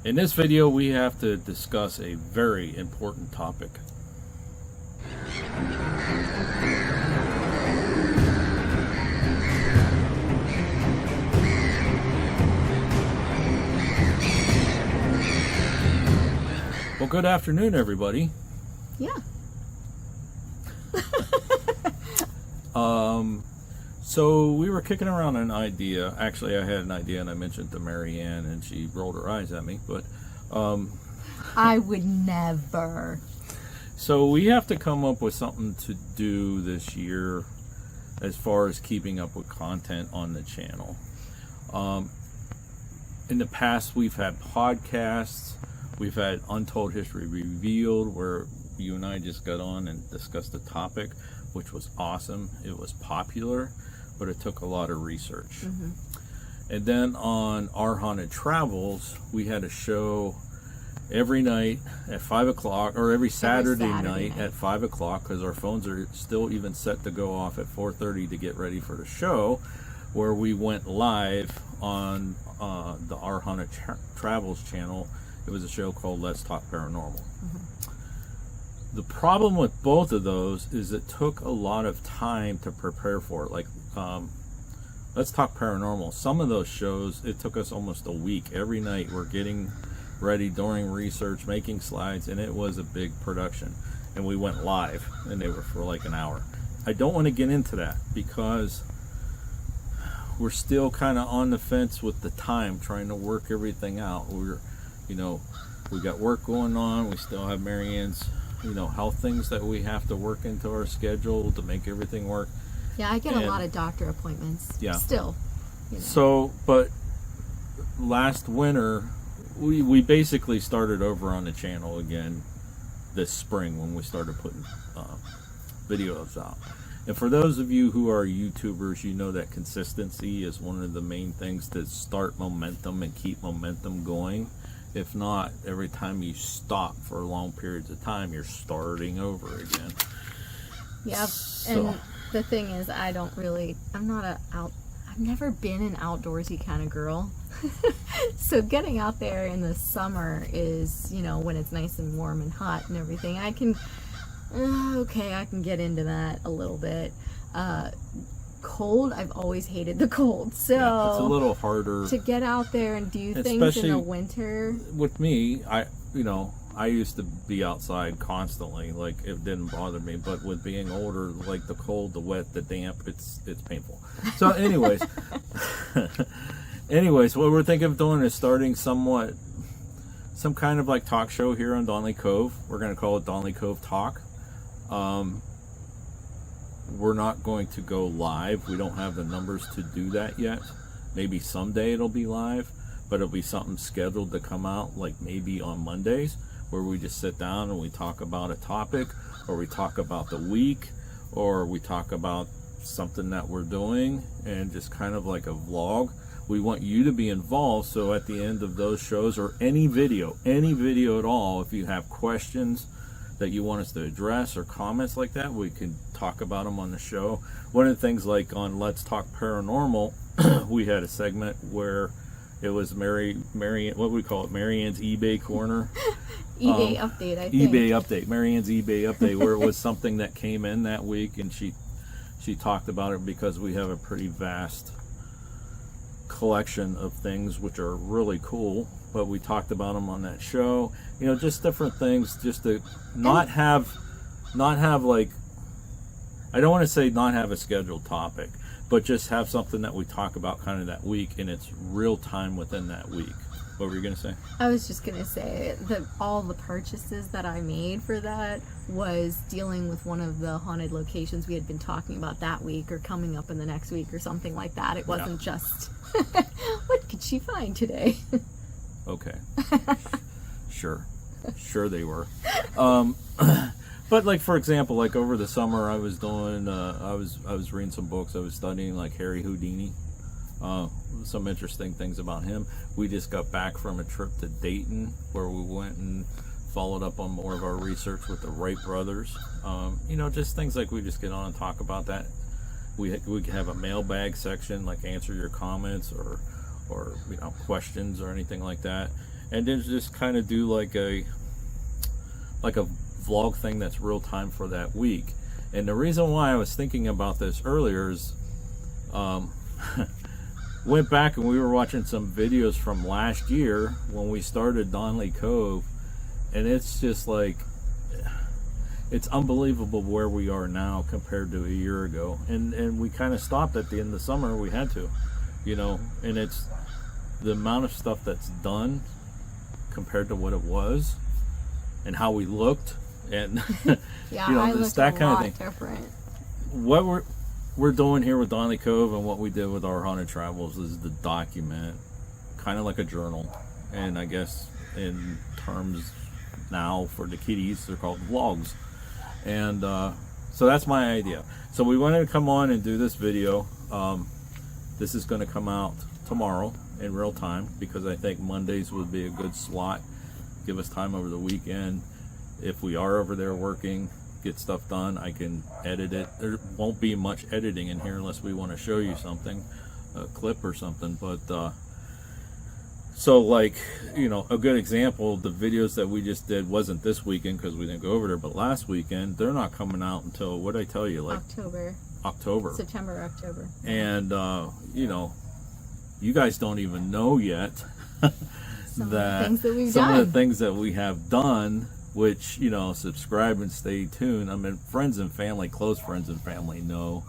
In this video, we have to discuss a very important topic. Well, good afternoon, everybody. Yeah. So we were kicking around an idea. Actually, I had an idea, and I mentioned to Mary Ann, and she rolled her eyes at me. But I would never. so we have to come up with something to do this year, as far as keeping up with content on the channel. In the past, we've had podcasts. We've had Untold History Revealed, where you and I just got on and discussed the topic, which was awesome. It was popular, but it took a lot of research. Mm-hmm. And then on Our Haunted Travels, we had a show every night at 5 o'clock, or every Saturday night at 5 o'clock, because our phones are still even set to go off at 4:30 to get ready for the show, where we went live on the Our Haunted Travels channel. It was a show called Let's Talk Paranormal. Mm-hmm. The problem with both of those is it took a lot of time to prepare for it. Like, Let's Talk Paranormal, some of those shows, it took us almost a week. Every night we're getting ready, doing research, making slides, and it was a big production. And we went live, and they were for like an hour. I don't want to get into that because we're still kind of on the fence with the time, trying to work everything out. We got work going on. We still have Mary Ann's, health things that we have to work into our schedule to make everything work. Yeah, I get a lot of doctor appointments. Yeah. Still. So, but last winter, we basically started over on the channel again this spring when we started putting videos out. And for those of you who are YouTubers, you know that consistency is one of the main things to start momentum and keep momentum going. If not, every time you stop for long periods of time, you're starting over again. Yeah, and the thing is, I've never been an outdoorsy kind of girl. So getting out there in the summer is, when it's nice and warm and hot and everything, I can get into that a little bit. Cold, I've always hated the cold, so yeah, it's a little harder to get out there and do things in the winter. With me, I used to be outside constantly, like it didn't bother me, but with being older, like the cold, the wet, the damp, it's painful. So anyways, what we're thinking of doing is starting some kind of like talk show here on Donley Cove. We're going to call it Donley Cove Talk. We're not going to go live. We don't have the numbers to do that yet. Maybe someday it'll be live, but it'll be something scheduled to come out like maybe on Mondays, where we just sit down and we talk about a topic, or we talk about the week, or we talk about something that we're doing, and just kind of like a vlog. We want you to be involved, so at the end of those shows, or any video at all, if you have questions that you want us to address or comments like that, we can talk about them on the show. One of the things, like on Let's Talk Paranormal, we had a segment where it was Mary Ann's eBay corner. eBay update, I think. eBay update, Mary Ann's eBay update, where it was something that came in that week, and she talked about it because we have a pretty vast collection of things which are really cool, but we talked about them on that show. Just different things, just to not have like, I don't want to say not have a scheduled topic, but just have something that we talk about kind of that week, and it's real time within that week. What were you going to say? I was just going to say that all the purchases that I made for that was dealing with one of the haunted locations we had been talking about that week, or coming up in the next week, or something like that. It wasn't just, what could she find today? Okay. Sure they were. But like, for example, like over the summer I was doing, I was reading some books. I was studying like Harry Houdini, some interesting things about him. We just got back from a trip to Dayton, where we went and followed up on more of our research with the Wright brothers. Just things like we just get on and talk about that. We can have a mailbag section, like answer your comments or questions or anything like that. and then just kind of do like a vlog thing that's real time for that week. And the reason why I was thinking about this earlier is went back and we were watching some videos from last year when we started Donley Cove, and it's just like, it's unbelievable where we are now compared to a year ago. And we kind of stopped at the end of the summer. We had to, you know, and it's the amount of stuff that's done compared to what it was and how we looked, and Yeah, you know, I this, looked that a kind lot of thing. different. What we're doing here with Donley Cove and what we did with our haunted travels is to document, kind of like a journal, and I guess in terms now for the kiddies, they're called vlogs. And so that's my idea. So we wanted to come on and do this video. This is going to come out tomorrow in real time, because I think Mondays would be a good slot. Give us time over the weekend. If we are over there working, get stuff done, I can edit it. There won't be much editing in here unless we want to show you something, a clip or something. But so, like, you know, a good example, the videos that we just did wasn't this weekend because we didn't go over there, but last weekend, they're not coming out until, what did I tell you, like October. September, October. And you know, you guys don't even know yet Some that of the things that we've some done. of the things that we have done, which, you know, subscribe and stay tuned. I mean, friends and family, close friends and family know,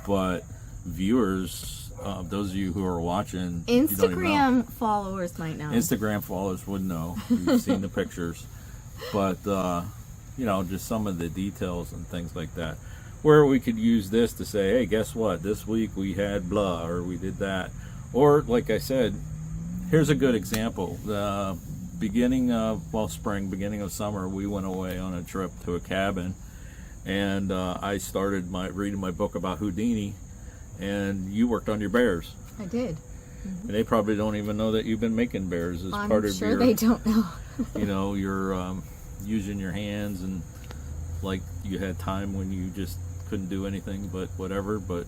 but viewers, those of you who are watching, you don't even know. Instagram followers might know. Instagram followers would know. You've seen the pictures, but you know, just some of the details and things like that, where we could use this to say, hey, guess what, this week we had blah, or we did that. Or like I said, here's a good example. The beginning of spring, beginning of summer, we went away on a trip to a cabin, and I started reading my book about Houdini, and you worked on your bears. I did. And they probably don't even know that you've been making bears as part of sure your, they don't know. you know, you're using your hands, and like you had time when you just couldn't do anything but whatever. But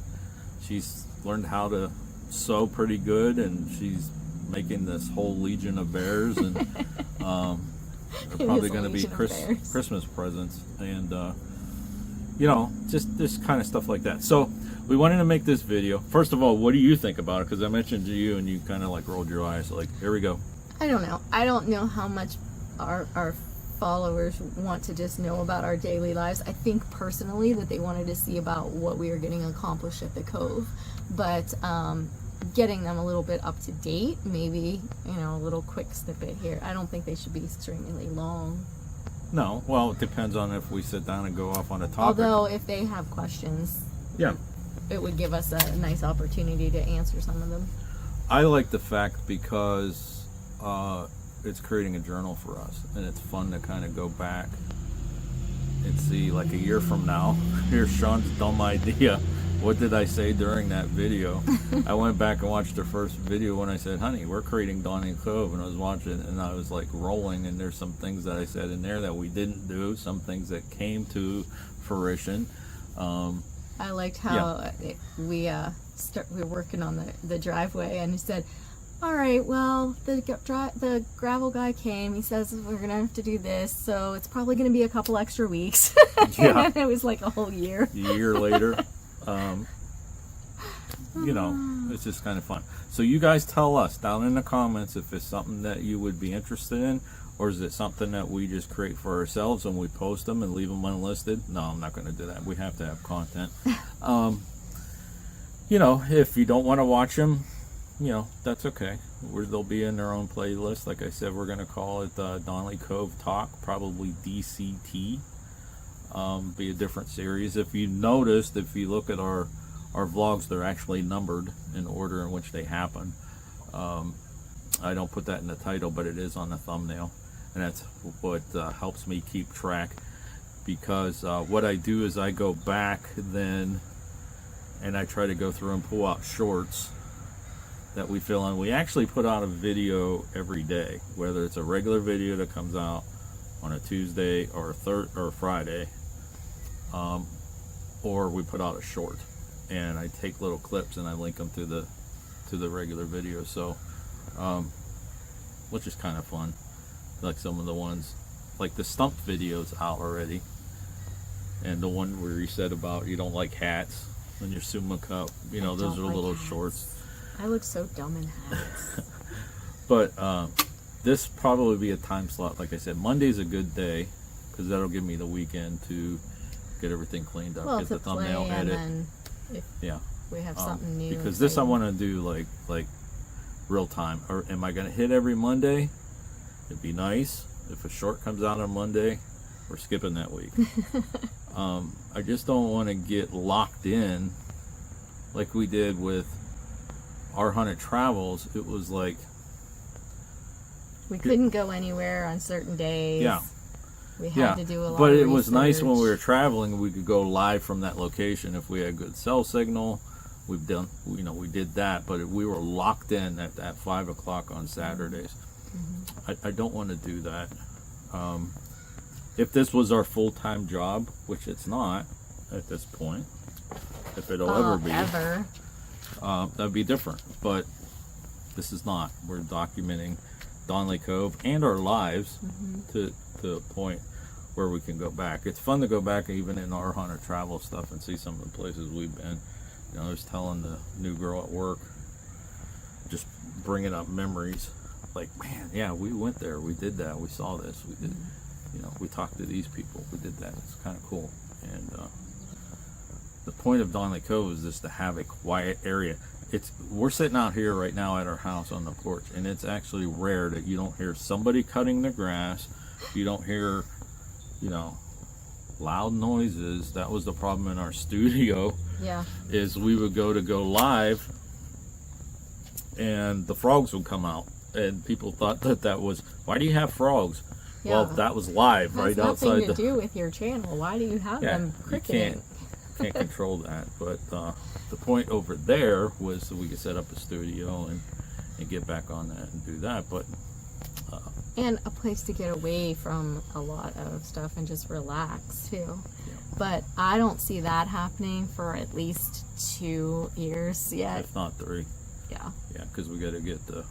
she's learned how to sew pretty good, and she's making this whole legion of bears, and they're probably going to be Christmas presents, and you know, just this kind of stuff like that. So we wanted to make this video. First of all, what do you think about it? Because I mentioned to you and you kind of like rolled your eyes like, here we go. I don't know. I don't know how much our followers want to just know about our daily lives. I think personally that they wanted to see about what we were getting accomplished at the Cove, but getting them a little bit up to date, maybe, you know, a little quick snippet here. I don't think they should be extremely long. No, well, it depends on if we sit down and go off on a topic. Although if they have questions, yeah, it would give us a nice opportunity to answer some of them. I like the fact because it's creating a journal for us, and it's fun to kind of go back and see, like a year from now, here's Sean's dumb idea. What did I say during that video? I went back and watched the first video when I said, honey, we're creating Donley Cove, and I was watching it, and I was like rolling, and there's some things that I said in there that we didn't do, some things that came to fruition. I liked how we were working on the driveway, and he said, all right, well, the gravel guy came. He says we're going to have to do this, so it's probably going to be a couple extra weeks. Yeah. And it was like a whole year. A year later. You know, it's just kind of fun. So you guys tell us down in the comments if it's something that you would be interested in, or is it something that we just create for ourselves and we post them and leave them unlisted? No, I'm not going to do that. We have to have content. You know, if you don't want to watch them, you know, that's okay. They'll be in their own playlist. Like I said, we're going to call it Donley Cove Talk, probably DCT. Be a different series. If you noticed, if you look at our vlogs, they're actually numbered in order in which they happen. I don't put that in the title, but it is on the thumbnail, and that's what helps me keep track, because what I do is I go back then and I try to go through and pull out shorts that we fill in. We actually put out a video every day, whether it's a regular video that comes out on a Tuesday or a Friday, or we put out a short, and I take little clips and I link them to the regular video. So which is kind of fun. Like some of the ones, like the stump videos out already, and the one where you said about you don't like hats when you're Summa Cup. You know, those are like little hats. shorts. I look so dumb in hats. But this probably be a time slot. Like I said, Monday's a good day because that'll give me the weekend to get everything cleaned up, Well, get to the thumbnail play, and edit. then if Yeah, we have something new. because this I exciting. want to do like real time. Or am I going to hit every Monday? It'd be nice if a short comes out on Monday. We're skipping that week. I just don't want to get locked in like we did with our Haunted Travels. It was like, We couldn't go anywhere on certain days. Yeah. We had to do a lot but of it was nice when we were research. traveling. We could go live from that location if we had good cell signal. We've done, you know, we did that, but we were locked in at 5 o'clock on Saturdays. I don't want to do that. If this was our full-time job, which it's not at this point, if it'll ever be, that'd be different. But this is not. We're documenting Donley Cove and our lives to a point where we can go back. It's fun to go back even in our Haunted Travel stuff and see some of the places we've been. You know, I was telling the new girl at work, just bringing up memories. Like, man, yeah, we went there, we did that, we saw this, we did, you know, we talked to these people, we did that. It's kind of cool. And the point of Donley Cove is just to have a quiet area. We're sitting out here right now at our house on the porch, and it's actually rare that you don't hear somebody cutting the grass. You don't hear, you know, loud noises. That was the problem in our studio. Yeah. Is we would go live, and the frogs would come out, and people thought that was, why do you have frogs? Yeah. Well, that was live right Has outside nothing to the. do with your channel. Why do you have them You cricketing? can't control that. But the point over there was that we could set up a studio and get back on that and do that. But And a place to get away from a lot of stuff and just relax too. But I don't see that happening for at least 2 years yet. if not 3, Yeah. yeah, because we got to get the.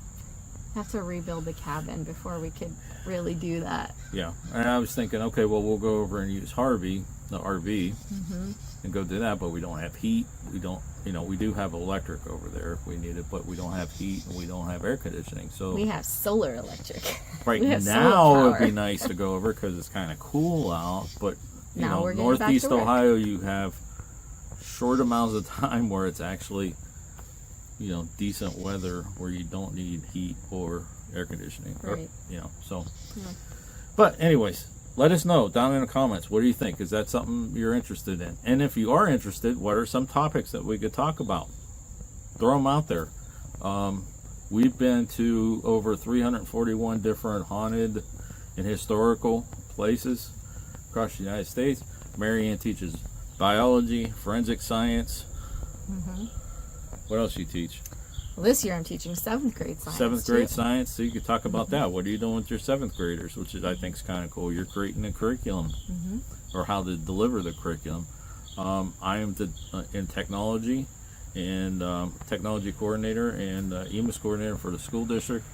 Have to rebuild the cabin before we could really do that. Yeah, and I was thinking, okay, well, we'll go over and use Harvey, the RV, and go do that. But we don't have heat. We don't, you know, we do have electric over there if we need it, but we don't have heat and we don't have air conditioning. So We have solar electric. right we have now solar it'd be power. nice to go over because it's kind of cool out. But you Now know, we're getting back to Northeast work. Ohio, you have short amounts of time where it's actually, you know, decent weather where you don't need heat or air conditioning. Or, Right. you know, so. Yeah. But anyways, let us know down in the comments. What do you think? Is that something you're interested in? And if you are interested, what are some topics that we could talk about? Throw them out there. We've been to over 341 different haunted and historical places across the United States. Marianne teaches biology, forensic science. What else you teach? Well, this year I'm teaching 7th grade science. 7th grade too. science. So you could talk about that. What are you doing with your 7th graders? Which is, I think, is kind of cool. You're creating a curriculum or how to deliver the curriculum. I am in technology and technology coordinator and EMIS coordinator for the school district.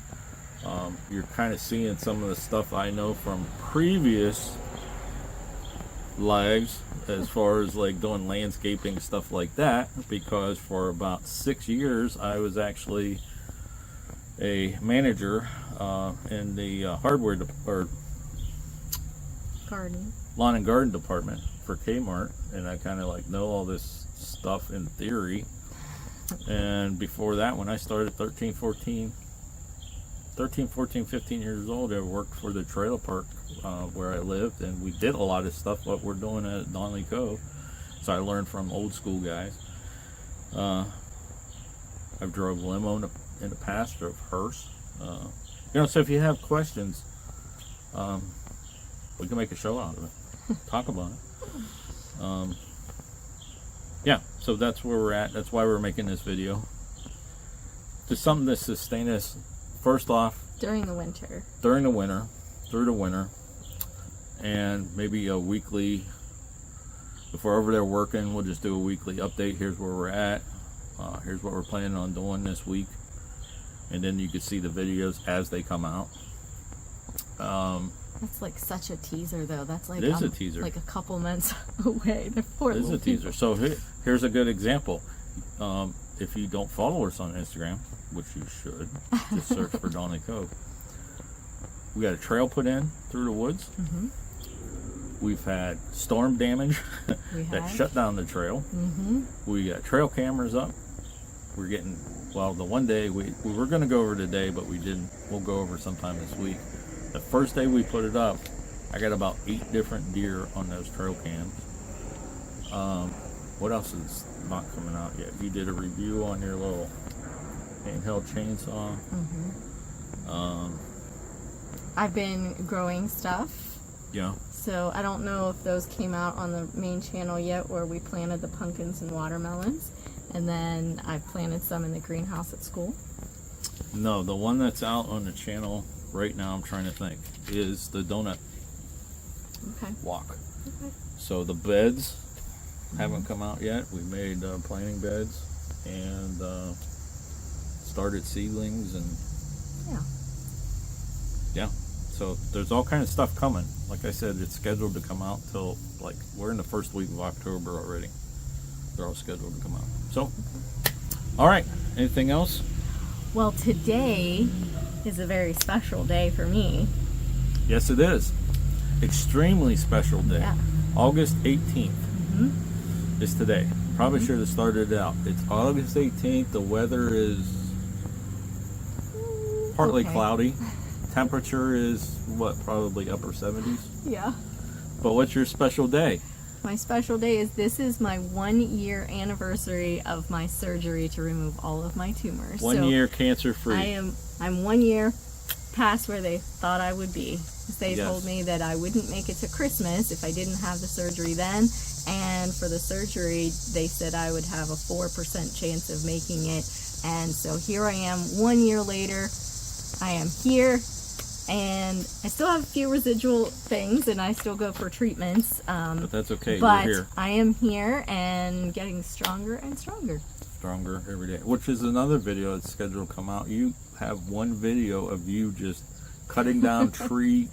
You're kind of seeing some of the stuff I know from previous lives as far as like doing landscaping, stuff like that, because for about 6 years I was actually a manager in the hardware or Garden. lawn and garden department for Kmart, and I kind of like know all this stuff in theory. And before that, when I started 13, 14, 15 years old, I worked for the trailer park where I lived, and we did a lot of stuff what we're doing at Donley Cove. So I learned from old school guys. I've drove limo in the past, drove hearse. You know, so if you have questions, we can make a show out of it. Talk about it. Yeah, so that's where we're at. That's why we're making this video. Just something to sustain us, first off, During the winter. during the winter, through the winter, and maybe a weekly, if we're over there working, we'll just do a weekly update. Here's where we're at. Here's what we're planning on doing this week. and then you could see the videos as they come out. That's like such a teaser, though. That's like It is a teaser. like a couple months away. The poor It is a little teaser. people. So here's a good example. If you don't follow us on Instagram, which you should, just search for Donley Cove. We got a trail put in through the woods. Mm-hmm. We've had storm damage that shut down the trail. Mm-hmm. We got trail cameras up. We're getting, well, the one day we were going to go over today, but we didn't. We'll go over sometime this week. The first day we put it up, I got about 8 different deer on those trail cams. What else is not coming out yet? You did a review on your little handheld chainsaw. Mm-hmm. I've been growing stuff. Yeah. So I don't know if those came out on the main channel yet, where we planted the pumpkins and watermelons. And then I've planted some in the greenhouse at school. No, the one that's out on the channel right now, I'm trying to think, is the donut Okay. walk. Okay. So the beds haven't come out yet. We made planting beds and started seedlings and yeah. So there's all kind of stuff coming. Like I said, it's scheduled to come out till, like, we're in the first week of October already. They're all scheduled to come out. So, all right. Anything else? Well, today is a very special day for me. Yes, it is. Extremely special day. Yeah. August 18th Mm-hmm. is today. Probably should have started it out. It's August 18th. The weather is partly Okay. cloudy. Temperature is, what, probably upper 70s? Yeah. But what's your special day? My special day is this is my 1-year anniversary of my surgery to remove all of my tumors. 1 So year cancer free. I'm 1 year past where they thought I would be. They Yes. told me that I wouldn't make it to Christmas if I didn't have the surgery then. And for the surgery, they said I would have a 4% chance of making it. And so here I am 1 year later. I am here. And I still have a few residual things, and I still go for treatments. But that's okay. But You're here. I am here and getting stronger and stronger. Stronger every day. Which is another video that's scheduled to come out. You have one video of you just cutting down tree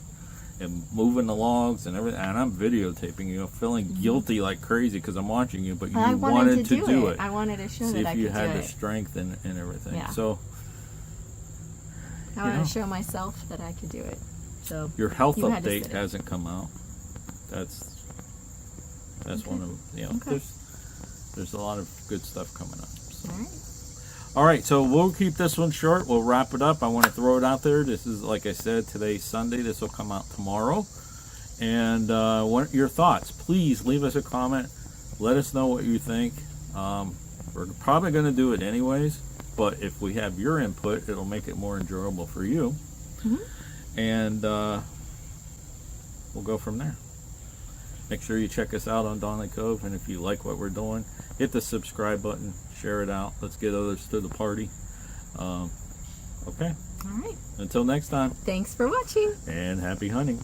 and moving the logs and everything. And I'm videotaping you, feeling guilty like crazy because I'm watching you. But you I wanted to do it. I wanted to show See that I if you could had do the it. strength and everything. Yeah. So I wanted to show myself that I could do it. So your health you had to update sit it. hasn't come out. That's Okay. one of, you know, Okay. there's a lot of good stuff coming up. So. All right. All right, so we'll keep this one short. We'll wrap it up. I want to throw it out there. This is, like I said, today's Sunday. This will come out tomorrow. And what your thoughts? Please leave us a comment. Let us know what you think. We're probably going to do it anyways, but if we have your input, it'll make it more enjoyable for you. Mm-hmm. And we'll go from there. Make sure you check us out on Donley Cove, and if you like what we're doing, hit the subscribe button, share it out. Let's get others to the party. Okay, All right. until next time, Thanks for watching. and happy hunting.